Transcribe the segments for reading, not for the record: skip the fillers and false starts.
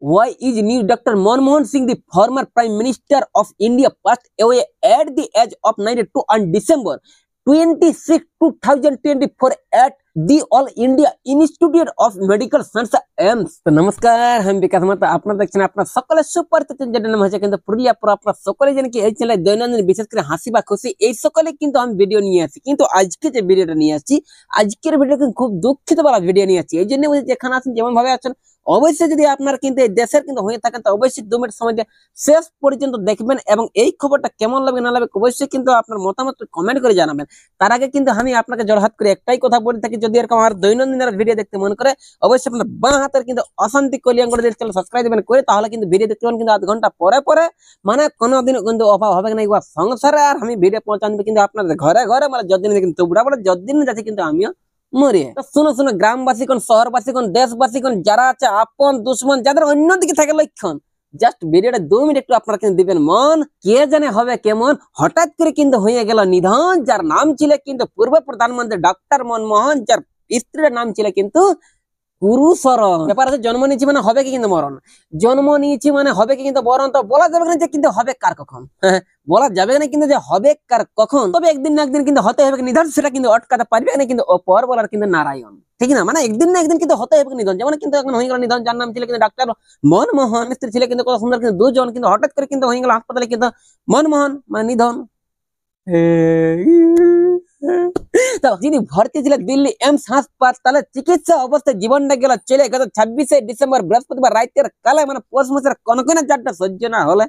Why is new Dr. Manmohan Singh, the former Prime Minister of India, passed away at the age of 92 on December 26, 2024 at the All India Institute of Medical Science AIMS। তো নমস্কার, আমি বিকাশ মাতা। আপনারা দেখছেন আপনার সকলের সুপরিচিত যেটা নাম হচ্ছে কিন্তু পুরুলিয়া পুরো। আপনারা সকলে জানেন কি এই চ্যানেলে দৈনন্দিন বিশেষ করে হাসি বা খুশি এই সকলে কিন্তু আমি ভিডিও নিয়ে আসি। কিন্তু আজকে যে ভিডিওটা নিয়ে আসছি, আজকের ভিডিও কিন্তু খুব দুঃখিত বলা ভিডিও নিয়ে আসছি। এই জন্য বলছি যেখানে আছেন যেমন ভাবে আছেন, অবশ্যই যদি আপনার কিন্তু এই দেশের কিন্তু হয়ে থাকেন তো অবশ্যই 2 মিনিট সময় দিয়ে শেষ পর্যন্ত দেখবেন এবং এই খবরটা কেমন লাগবে না লাগবে অবশ্যই কিন্তু আপনার মতামত কমেন্ট করে জানাবেন। তার আগে কিন্তু আমি আপনাকে জোরহাত করে একটাই কথা বলে থাকি, যদি এরকম আমার দৈনন্দিনের ভিডিও দেখতে মনে করে অবশ্যই আপনার বাঁ হাতের কিন্তু অশান্তি কলিয়াং করে চ্যানেল সাবস্ক্রাইব দিবেন করে, তাহলে কিন্তু ভিডিও দেখতে পাবেন কিন্তু আধ ঘন্টা পরে পরে, মানে কোনোদিন কিন্তু অভাব হবে না এই সংসারে। আর আমি ভিডিও পৌঁছান দেবো কিন্তু আপনাদের ঘরে ঘরে, মানে যতদিন কিন্তু বুড়া বুড়া যতদিন যাচ্ছে কিন্তু আমিও মরে। শুনো শুনো গ্রামবাসী কোন শহরবাসী কোন দেশবাসী কোন যারা আছে আপন দুশ্মন যাদের অন্যদিকে থাকে লক্ষণ, জাস্ট ভিডিওটা 2 মিনিট একটু আপনারা কিন্তু দিবেন মন। কে জানে হবে কেমন, হঠাৎ করে কিন্তু হয়ে গেল নিধন যার নাম ছিল কিন্তু পূর্ব প্রধানমন্ত্রী ডক্টর মনমোহন, যার স্ত্রীর নাম ছিল কিন্তু গুরুচরণ। ব্যাপার আছে জন্ম নিয়েছি মানে হবে কি কিন্তু মরণ, জন্ম নিয়েছি মানে হবে কি কিন্তু মরণ। তো বলা যাবে না যে কিন্তু হবে কার কখন, বলা যাবে না কিন্তু যে হবে কার কখন, তবে একদিন না একদিন কিন্তু হতে হবে নিধন, সেটা কিন্তু অটকাতে পারবে না কিন্তু অপর বলার কিন্তু নারায়ণ, ঠিক না? মানে একদিন না একদিন কিন্তু হতে হবে নিধন। যেমন কিন্তু এখন হয়ে গেল নিধন যার নাম ছিল কিন্তু ডাক্তার মনমোহন, স্ত্রী ছিল কিন্তু কত সুন্দর কিন্তু দুজন, কিন্তু হঠাৎ করে কিন্তু হয়ে গেল হাসপাতালে কিন্তু মনমোহন মানে নিধন। তো যিনি ভর্তি ছিলেন দিল্লি এমস হাসপাতালে চিকিৎসা অবস্থায় জীবনটা গেল চলে গেল 26 ডিসেম্বর বৃহস্পতিবার রাতের কালে, মানে পৌষ মাসের কনকনে চারটা সহ্য না হলে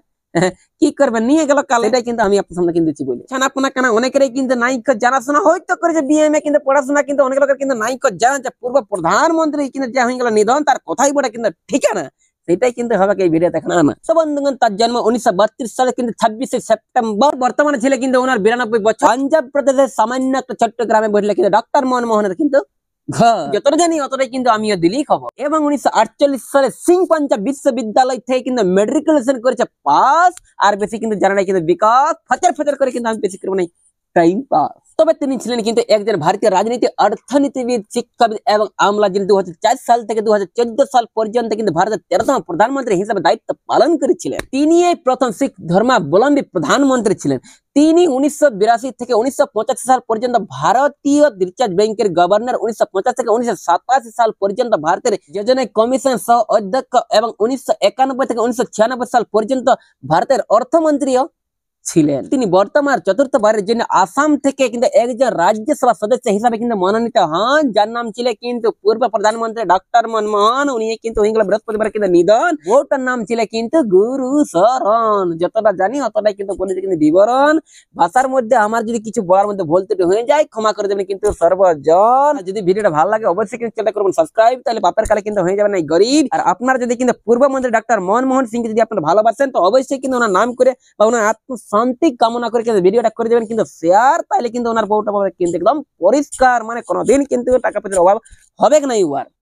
কি করবে নিয়ে গেল কাল। এটাই কিন্তু আমি আপনার সামনে কিন্তু বলি আপনার কেন অনেকেরই কিন্তু নায়িক জানাশোনা হয়তো করেছে বিএমএ কিন্তু পড়াশোনা, কিন্তু অনেক লোকের কিন্তু নায়িক জানা যে পূর্ব প্রধানমন্ত্রী কিন্তু যা হয়ে গেল নিধন তার কথাই বলে কিন্তু ঠিকানা, সেটাই কিন্তু হবে এই ভিডিও দেখানো না। তো বন্ধুগণ, তার জন্ম 1932 সালে কিন্তু 26 সেপ্টেম্বর। বর্তমানে ছিল কিন্তু ওনার 92 বছর। পাঞ্জাব প্রদেশের সামান্য একটা ছোট্ট গ্রামে বললে কিন্তু ডক্টর মনমোহনের কিন্তু যতটা জানি অতটাই কিন্তু আমিও দিলি খবর। এবং 1948 সালে সিং পাঞ্জাব বিশ্ববিদ্যালয় থেকে কিন্তু মেট্রিকুলেশন করেছে পাস। আর বেশি কিন্তু জানা নাই কিন্তু বিকাশ ফচর ফচর করে কিন্তু আমি বেশি করবো না টাইম পাস। তবে তিনি ছিলেন কিন্তু একজন ভারতীয় রাজনীতি অর্থনীতিবিদ শিক্ষাবিদ এবং আমলা, যিনি 2004 সাল থেকে 2014 সাল পর্যন্ত কিন্তু ভারতের 13তম প্রধানমন্ত্রী হিসেবে দায়িত্ব পালন করেছিলেন। তিনি এই প্রথম শিখ ধর্মাবলম্বী প্রধানমন্ত্রী ছিলেন। তিনি 1982 থেকে 1985 সাল পর্যন্ত ভারতীয় রিজার্ভ ব্যাংকের গভর্নর, 1950 থেকে 1987 সাল পর্যন্ত ভারতের যোজনা কমিশন সহ অধ্যক্ষ এবং 1991 থেকে 1996 সাল পর্যন্ত ভারতের অর্থমন্ত্রীও ছিলেন। তিনি বর্তমান চতুর্থবারের জন্য আসাম থেকে কিন্তু একজন রাজ্যসভা সদস্য হিসাবে কিন্তু মনোনীত হন, যার নাম ছিল কিন্তু পূর্ব প্রধানমন্ত্রী ডক্টর মনমোহন। উনি কিন্তু হয়ে গেল বৃহস্পতিবার কিন্তু নিধন। ওটার নাম ছিল কিন্তু গুরুচরণ। যতটা জানি অতটাই কিন্তু বলেছে কিন্তু বিবরণ। ভাষার মধ্যে আমার যদি কিছু বলার মধ্যে ভুল ত্রুটি হয়ে যায় ক্ষমা করে দেবেন কিন্তু সর্বজন। যদি ভিডিওটা ভালো লাগে অবশ্যই কিন্তু চ্যানেলটা করবেন সাবস্ক্রাইব, তাহলে বাপের কালে কিন্তু হয়ে যাবে না গরিব। আর আপনারা যদি কিন্তু পূর্বমন্ত্রী ডক্টর মনমোহন সিং যদি আপনারা ভালোবাসেন তো অবশ্যই কিন্তু ওনার নাম করে বা ওনার শান্তি কামনা করে কিন্তু ভিডিওটা করে দেবেন কিন্তু শেয়ার, তাহলে কিন্তু ওনার বউটা পাবে কিন্তু একদম পরিষ্কার, মানে কোনোদিন কিন্তু টাকা পয়সার অভাব হবে না।